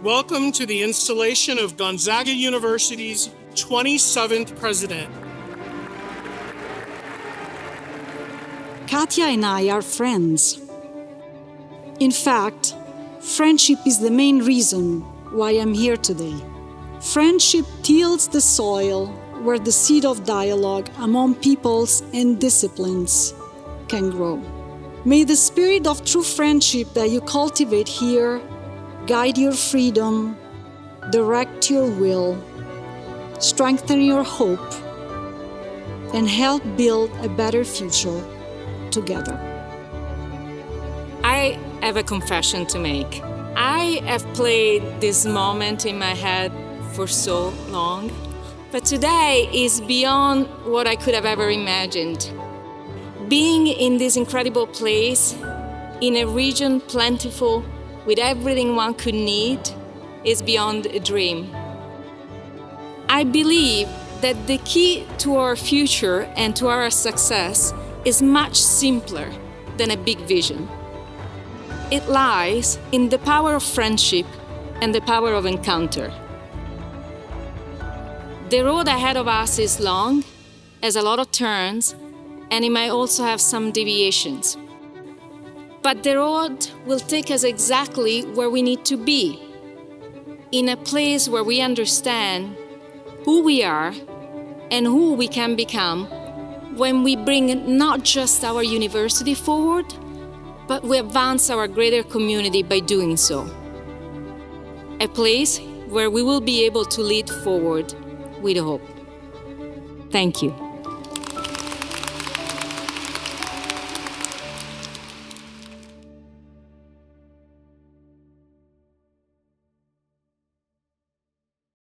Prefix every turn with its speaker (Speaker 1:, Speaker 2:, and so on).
Speaker 1: Welcome to the installation of Gonzaga University's 27th president.
Speaker 2: Katia and I are friends. In fact, friendship is the main reason why I'm here today. Friendship tills the soil where the seed of dialogue among peoples and disciplines can grow. May the spirit of true friendship that you cultivate here guide your freedom, direct your will, strengthen your hope, and help build a better future together.
Speaker 3: I have a confession to make. I have played this moment in my head for so long, but today is beyond what I could have ever imagined. Being in this incredible place, in a region plentiful with everything one could need, is beyond a dream. I believe that the key to our future and to our success is much simpler than a big vision. It lies in the power of friendship and the power of encounter. The road ahead of us is long, has a lot of turns, and it might also have some deviations. But the road will take us exactly where we need to be, in a place where we understand who we are and who we can become when we bring not just our university forward, but we advance our greater community by doing so. A place where we will be able to lead forward with hope. Thank you.